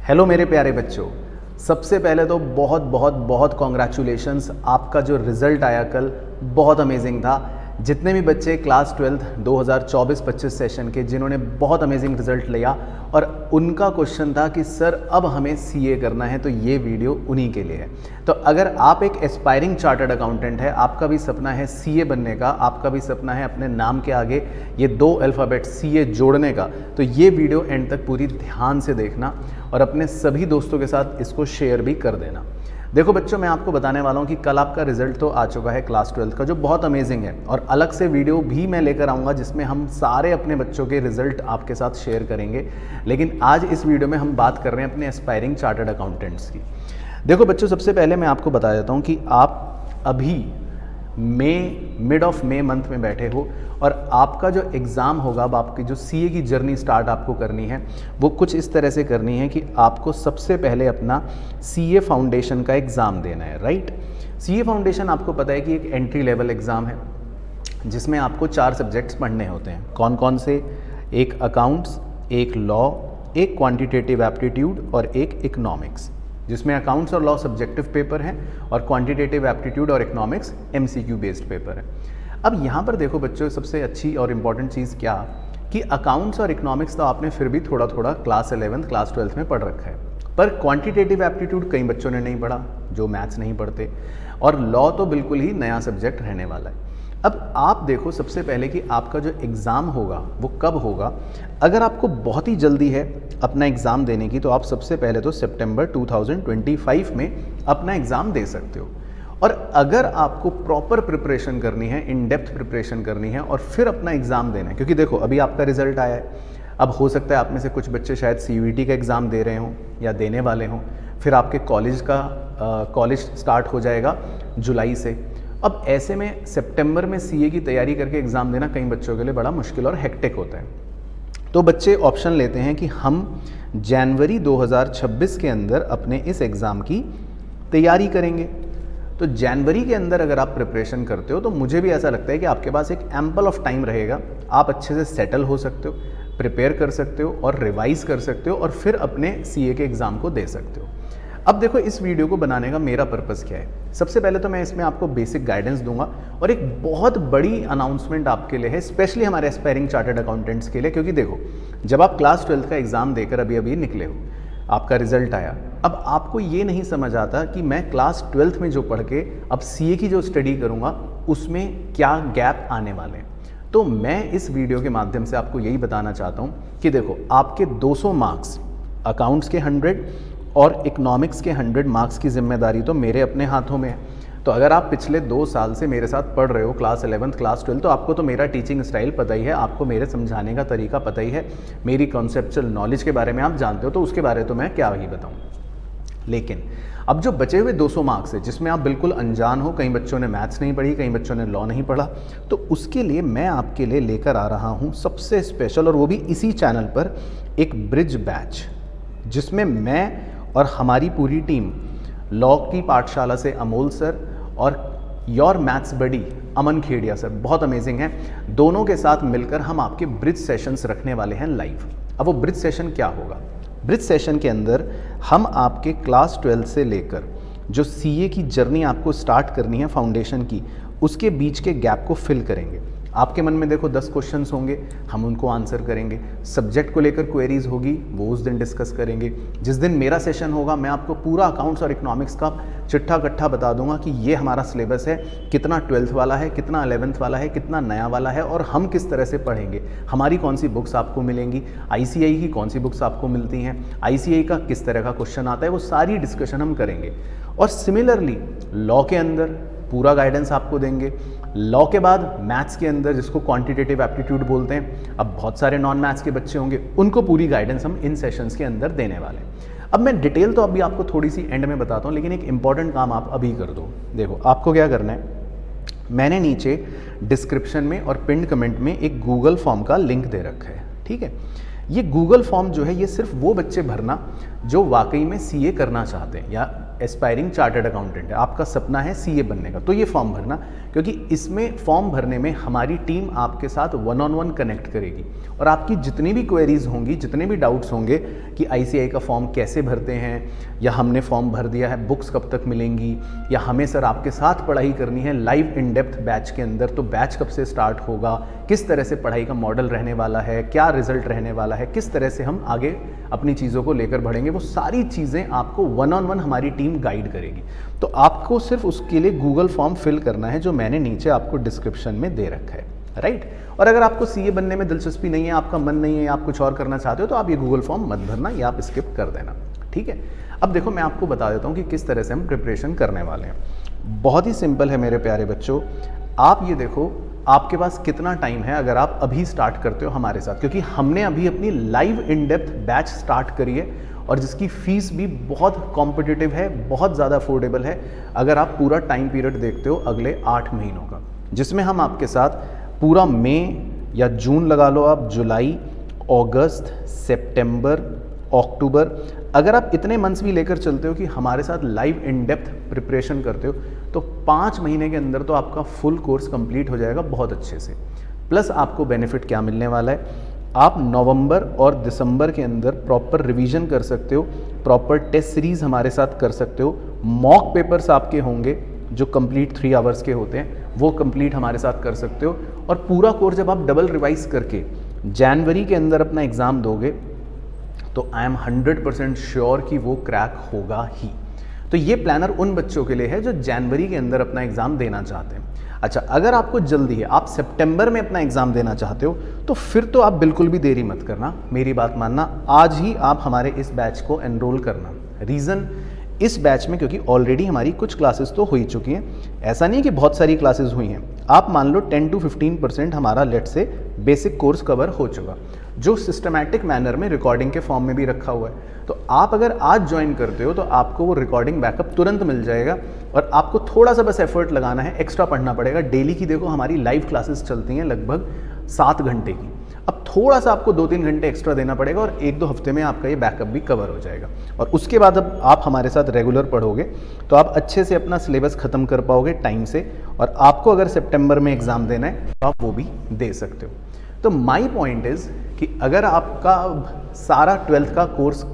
Hello मेरे प्यारे बच्चों, सबसे पहले तो बहुत बहुत बहुत कॉन्ग्रेचुलेशंस। आपका जो रिज़ल्ट आया कल बहुत अमेजिंग था। जितने भी बच्चे क्लास 12 2024-25 सेशन के जिन्होंने बहुत अमेजिंग रिज़ल्ट लिया और उनका क्वेश्चन था कि सर अब हमें सीए करना है, तो ये वीडियो उन्हीं के लिए है। तो अगर आप एक एस्पायरिंग चार्टर्ड अकाउंटेंट है, आपका भी सपना है सीए बनने का, आपका भी सपना है अपने नाम के आगे ये 2 अल्फ़ाबेट सीए जोड़ने का, तो ये वीडियो एंड तक पूरी ध्यान से देखना और अपने सभी दोस्तों के साथ इसको शेयर भी कर देना। देखो बच्चों, मैं आपको बताने वाला हूँ कि कल आपका रिजल्ट तो आ चुका है क्लास 12 का, जो बहुत अमेजिंग है, और अलग से वीडियो भी मैं लेकर आऊँगा जिसमें हम सारे अपने बच्चों के रिजल्ट आपके साथ शेयर करेंगे। लेकिन आज इस वीडियो में हम बात कर रहे हैं अपने एस्पायरिंग चार्टर्ड अकाउंटेंट्स की। देखो बच्चों, सबसे पहले मैं आपको बता देता हूँ कि आप अभी मिड ऑफ मे मंथ में बैठे हो और आपका जो एग्ज़ाम होगा, अब आपकी जो सीए की जर्नी स्टार्ट आपको करनी है वो कुछ इस तरह से करनी है कि आपको सबसे पहले अपना सीए फाउंडेशन का एग्ज़ाम देना है, राइट। सीए फाउंडेशन आपको पता है कि एक एंट्री लेवल एग्ज़ाम है जिसमें आपको 4 सब्जेक्ट्स पढ़ने होते हैं। कौन कौन से? एक अकाउंट्स, एक लॉ, एक क्वान्टिटेटिव एप्टीट्यूड और एक इकोनॉमिक्स, जिसमें अकाउंट्स और लॉ सब्जेक्टिव पेपर हैं और क्वांटिटेटिव एप्टीट्यूड और इकोनॉमिक्स एमसीक्यू बेस्ड पेपर है। अब यहाँ पर देखो बच्चों, सबसे अच्छी और इम्पॉर्टेंट चीज़ क्या कि अकाउंट्स और इकोनॉमिक्स तो आपने फिर भी थोड़ा थोड़ा क्लास 11 क्लास 12 में पढ़ रखा है, पर क्वांटिटेटिव एप्टीट्यूड कई बच्चों ने नहीं पढ़ा जो मैथ्स नहीं पढ़ते, और लॉ तो बिल्कुल ही नया सब्जेक्ट रहने वाला है। अब आप देखो सबसे पहले कि आपका जो एग्ज़ाम होगा वो कब होगा। अगर आपको बहुत ही जल्दी है अपना एग्ज़ाम देने की, तो आप सबसे पहले तो सितंबर 2025 में अपना एग्ज़ाम दे सकते हो। और अगर आपको प्रॉपर प्रिपरेशन करनी है, इन डेप्थ प्रिपरेशन करनी है और फिर अपना एग्ज़ाम देना है, क्योंकि देखो अभी आपका रिजल्ट आया है, अब हो सकता है आप में से कुछ बच्चे शायद सीयूईटी का एग्ज़ाम दे रहे हों या देने वाले हों, फिर आपके कॉलेज स्टार्ट हो जाएगा जुलाई से। अब ऐसे में सितंबर में सीए की तैयारी करके एग्ज़ाम देना कई बच्चों के लिए बड़ा मुश्किल और हेक्टिक होता है। तो बच्चे ऑप्शन लेते हैं कि हम जनवरी 2026 के अंदर अपने इस एग्ज़ाम की तैयारी करेंगे। तो जनवरी के अंदर अगर आप प्रिपरेशन करते हो तो मुझे भी ऐसा लगता है कि आपके पास एक एम्पल ऑफ टाइम रहेगा, आप अच्छे से सेटल हो सकते हो, प्रिपेयर कर सकते हो और रिवाइज़ कर सकते हो और फिर अपने सीए के एग्ज़ाम को दे सकते हो। अब देखो इस वीडियो को बनाने का मेरा पर्पज़ क्या है। सबसे पहले तो मैं इसमें आपको बेसिक गाइडेंस दूंगा और एक बहुत बड़ी अनाउंसमेंट आपके लिए है, स्पेशली हमारे एस्पायरिंग चार्टर्ड अकाउंटेंट्स के लिए, क्योंकि देखो जब आप क्लास 12 का एग्ज़ाम देकर अभी निकले हो, आपका रिजल्ट आया, अब आपको ये नहीं समझ आता कि मैं क्लास 12 में जो पढ़ के अब सीए की जो स्टडी करूँगा उसमें क्या गैप आने वाले हैं। तो मैं इस वीडियो के माध्यम से आपको यही बताना चाहता हूँ कि देखो आपके 200 मार्क्स अकाउंट्स के 100 और इकोनॉमिक्स के 100 मार्क्स की जिम्मेदारी तो मेरे अपने हाथों में है। तो अगर आप पिछले 2 साल से मेरे साथ पढ़ रहे हो क्लास 11 क्लास 12, तो आपको तो मेरा टीचिंग स्टाइल पता ही है, आपको मेरे समझाने का तरीका पता ही है, मेरी कॉन्सेप्चुअल नॉलेज के बारे में आप जानते हो, तो उसके बारे में तो मैं क्या ही बताऊँ। लेकिन अब जो बचे हुए 200 मार्क्स है जिसमें आप बिल्कुल अनजान हो, कई बच्चों ने मैथ्स नहीं पढ़ी, कई बच्चों ने लॉ नहीं पढ़ा, तो उसके लिए मैं आपके लिए लेकर आ रहा हूँ सबसे स्पेशल, और वो भी इसी चैनल पर, एक ब्रिज बैच, जिसमें मैं और हमारी पूरी टीम, लॉ की पाठशाला से अमोल सर और your maths buddy Aman Khedia sir, बहुत अमेजिंग है, दोनों के साथ मिलकर हम आपके ब्रिज सेशंस रखने वाले हैं लाइव। अब वो ब्रिज सेशन क्या होगा? ब्रिज सेशन के अंदर हम आपके क्लास 12 से लेकर जो सीए की जर्नी आपको स्टार्ट करनी है फाउंडेशन की, उसके बीच के गैप को फिल करेंगे। आपके मन में देखो 10 क्वेश्चंस होंगे, हम उनको आंसर करेंगे। सब्जेक्ट को लेकर क्वेरीज होगी, वो उस दिन डिस्कस करेंगे। जिस दिन मेरा सेशन होगा मैं आपको पूरा अकाउंट्स और इकोनॉमिक्स का चिट्ठा कट्ठा बता दूंगा कि ये हमारा सिलेबस है, कितना 12th वाला है, कितना 11th वाला है, कितना नया वाला है और हम किस तरह से पढ़ेंगे, हमारी कौन सी बुक्स आपको मिलेंगी, आईसीएआई की कौन सी बुक्स आपको मिलती हैं, आईसीएआई का किस तरह का क्वेश्चन आता है, वो सारी डिस्कशन हम करेंगे। और सिमिलरली लॉ के अंदर पूरा गाइडेंस आपको देंगे। लॉ के बाद मैथ्स के अंदर, जिसको क्वांटिटेटिव एप्टीट्यूड बोलते हैं, अब बहुत सारे नॉन मैथ्स के बच्चे होंगे, उनको पूरी गाइडेंस हम इन सेशंस के अंदर देने वाले हैं। अब मैं डिटेल तो अभी आपको थोड़ी सी एंड में बताता हूँ, लेकिन एक इंपॉर्टेंट काम आप अभी कर दो। देखो आपको क्या करना है, मैंने नीचे डिस्क्रिप्शन में और पिन कमेंट में एक गूगल फॉर्म का लिंक दे रखा है, ठीक है। ये गूगल फॉर्म जो है ये सिर्फ वो बच्चे भरना जो वाकई में सीए करना चाहते हैं, या एस्पायरिंग चार्टर्ड अकाउंटेंट है, आपका सपना है सीए बनने का, तो ये फॉर्म भरना, क्योंकि इसमें फॉर्म भरने में हमारी टीम आपके साथ 1-on-1 कनेक्ट करेगी और आपकी जितनी भी क्वेरीज होंगी, जितने भी डाउट्स होंगे कि आईसीआई का फॉर्म कैसे भरते हैं, या हमने फॉर्म भर दिया है बुक्स कब तक मिलेंगी, या हमें सर आपके साथ पढ़ाई करनी है लाइव इन डेप्थ बैच के अंदर, तो बैच कब से स्टार्ट होगा, किस तरह से पढ़ाई का मॉडल रहने वाला है, क्या रिजल्ट रहने वाला है, किस तरह से हम आगे अपनी चीज़ों को लेकर बढ़ेंगे, वो सारी चीज़ें आपको 1-on-1 हमारी टीम गाइड करेगी। तो आपको सिर्फ उसके लिए गूगल फॉर्म फिल करना है जो मैंने नीचे आपको डिस्क्रिप्शन में दे रखा है, राइट। और अगर आपको सीए बनने में दिलचस्पी नहीं है, आपका मन नहीं है, या आप कुछ और करना चाहते हो, तो आप ये गूगल फॉर्म मत भरना, या आप स्किप कर देना, ठीक है। अब देखो मैं आपको बता देता हूँ कि किस तरह से हम प्रिपरेशन करने वाले हैं। बहुत ही सिंपल है मेरे प्यारे बच्चों, आप ये देखो आपके पास कितना टाइम है अगर आप अभी स्टार्ट करते हो हमारे साथ, क्योंकि हमने अभी अपनी live in depth batch start करी है और जिसकी फीस भी बहुत कॉम्पिटिटिव है, बहुत ज़्यादा अफोर्डेबल है अगर आप पूरा टाइम पीरियड देखते हो अगले 8 महीनों का, जिसमें हम आपके साथ पूरा मई या जून लगा लो आप, जुलाई, अगस्त, सितंबर, अक्टूबर, अगर आप इतने मंथ्स भी लेकर चलते हो कि हमारे साथ लाइव इन डेप्थ प्रिपरेशन करते हो, तो 5 महीने के अंदर तो आपका फुल कोर्स कंप्लीट हो जाएगा बहुत अच्छे से। प्लस आपको बेनिफिट क्या मिलने वाला है, आप नवंबर और दिसंबर के अंदर प्रॉपर रिवीजन कर सकते हो, प्रॉपर टेस्ट सीरीज हमारे साथ कर सकते हो, मॉक पेपर्स आपके होंगे जो कंप्लीट 3 आवर्स के होते हैं, वो कंप्लीट हमारे साथ कर सकते हो, और पूरा कोर्स जब आप डबल रिवाइज करके जनवरी के अंदर अपना एग्ज़ाम दोगे तो आई एम 100% श्योर कि वो क्रैक होगा ही। तो ये प्लानर उन बच्चों के लिए है जो जनवरी के अंदर अपना एग्ज़ाम देना चाहते हैं। अच्छा, अगर आपको जल्दी है, आप सितंबर में अपना एग्ज़ाम देना चाहते हो, तो फिर तो आप बिल्कुल भी देरी मत करना, मेरी बात मानना, आज ही आप हमारे इस बैच को एनरोल करना। रीज़न इस बैच में क्योंकि ऑलरेडी हमारी कुछ क्लासेस तो हो ही चुकी हैं, ऐसा नहीं कि बहुत सारी क्लासेस हुई हैं, आप मान लो 10 to 15% हमारा लेट से बेसिक कोर्स कवर हो चुका, जो सिस्टमैटिक मैनर में रिकॉर्डिंग के फॉर्म में भी रखा हुआ है। तो आप अगर आज ज्वाइन करते हो तो आपको वो रिकॉर्डिंग बैकअप तुरंत मिल जाएगा, और आपको थोड़ा सा बस एफर्ट लगाना है, एक्स्ट्रा पढ़ना पड़ेगा। डेली की देखो हमारी लाइव क्लासेस चलती हैं लगभग 7 घंटे की, अब थोड़ा सा आपको 2-3 घंटे एक्स्ट्रा देना पड़ेगा और 1-2 हफ्ते में आपका ये बैकअप भी कवर हो जाएगा। और उसके बाद अब आप हमारे साथ रेगुलर पढ़ोगे तो आप अच्छे से अपना सिलेबस ख़त्म कर पाओगे टाइम से, और आपको अगर सितंबर में एग्ज़ाम देना है तो आप वो भी दे सकते हो। तो माई पॉइंट इज़ कि अगर आपका सारा 12th का कोर्स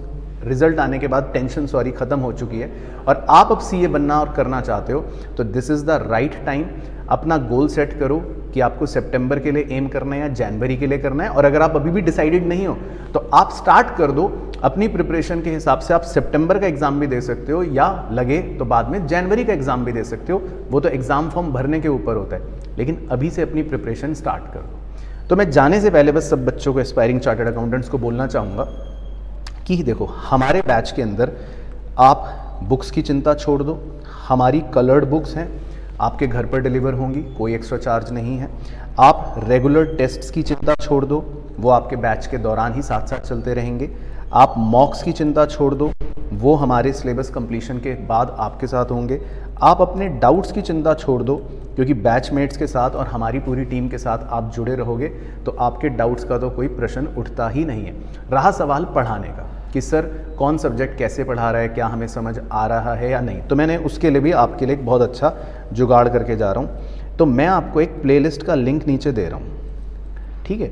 रिजल्ट आने के बाद टेंशन ख़त्म हो चुकी है और आप अब सीए बनना और करना चाहते हो, तो this is the right time. अपना गोल सेट करो कि आपको सितंबर के लिए एम करना है या जनवरी के लिए करना है, और अगर आप अभी भी डिसाइडेड नहीं हो तो आप स्टार्ट कर दो अपनी प्रिपरेशन के हिसाब से। आप सितंबर का एग्ज़ाम भी दे सकते हो, या लगे तो बाद में जनवरी का एग्ज़ाम भी दे सकते हो, वो तो एग्ज़ाम फॉर्म भरने के ऊपर होता है, लेकिन अभी से अपनी प्रिपरेशन स्टार्ट कर दो। तो मैं जाने से पहले बस सब बच्चों को, एस्पायरिंग चार्टर्ड अकाउंटेंट्स को बोलना चाहूँगा कि देखो हमारे बैच के अंदर आप बुक्स की चिंता छोड़ दो, हमारी कलर्ड बुक्स हैं, आपके घर पर डिलीवर होंगी, कोई एक्स्ट्रा चार्ज नहीं है। आप रेगुलर टेस्ट्स की चिंता छोड़ दो, वो आपके बैच के दौरान ही साथ साथ चलते रहेंगे। आप मॉक्स की चिंता छोड़ दो, वो हमारे सिलेबस कंप्लीशन के बाद आपके साथ होंगे। आप अपने डाउट्स की चिंता छोड़ दो, क्योंकि बैचमेट्स के साथ और हमारी पूरी टीम के साथ आप जुड़े रहोगे तो आपके डाउट्स का तो कोई प्रश्न उठता ही नहीं है। रहा सवाल पढ़ाने का कि सर कौन सब्जेक्ट कैसे पढ़ा रहा है, क्या हमें समझ आ रहा है या नहीं, तो मैंने उसके लिए भी आपके लिए एक बहुत अच्छा जुगाड़ करके जा रहा हूँ। तो मैं आपको एक प्लेलिस्ट का लिंक नीचे दे रहा हूँ, ठीक है,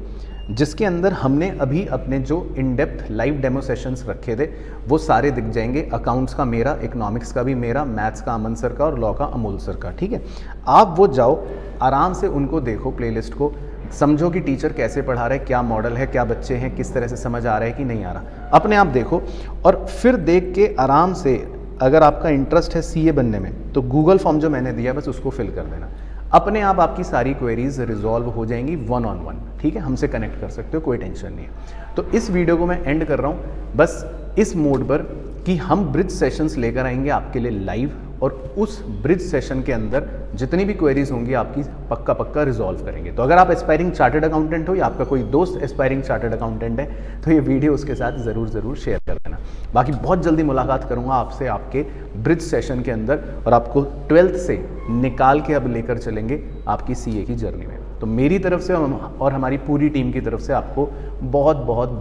जिसके अंदर हमने अभी अपने जो in depth live demo sessions रखे थे वो सारे दिख जाएंगे। अकाउंट्स का मेरा, इकोनॉमिक्स का भी मेरा, मैथ्स का अमन सर का और लॉ का अमोल सर का, ठीक है। आप वो जाओ, आराम से उनको देखो, प्लेलिस्ट को समझो कि टीचर कैसे पढ़ा रहा है, क्या मॉडल है, क्या बच्चे हैं, किस तरह से समझ आ रहा है कि नहीं आ रहा, अपने आप देखो। और फिर देख के आराम से, अगर आपका इंटरेस्ट है सीए बनने में, तो गूगल फॉर्म जो मैंने दिया बस उसको फिल कर देना, अपने आप आपकी सारी क्वेरीज रिजॉल्व हो जाएंगी 1-on-1, ठीक है। हमसे कनेक्ट कर सकते हो, कोई टेंशन नहीं है। तो इस वीडियो को मैं एंड कर रहा हूँ बस इस मोड पर कि हम ब्रिज सेशंस लेकर आएंगे आपके लिए लाइव, और उस ब्रिज सेशन के अंदर जितनी भी क्वेरीज होंगी आपकी पक्का रिजॉल्व करेंगे। तो अगर आप एस्पायरिंग चार्टर्ड अकाउंटेंट हो या आपका कोई दोस्त एस्पायरिंग चार्टर्ड अकाउंटेंट है तो ये वीडियो उसके साथ ज़रूर शेयर कर देना। बाकी बहुत जल्दी मुलाकात करूँगा आपसे आपके ब्रिज सेशन के अंदर, और आपको 12th से निकाल के अब लेकर चलेंगे आपकी सीए की जर्नी में। तो मेरी तरफ से और हमारी पूरी टीम की तरफ से आपको बहुत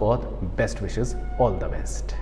best wishes, all the best.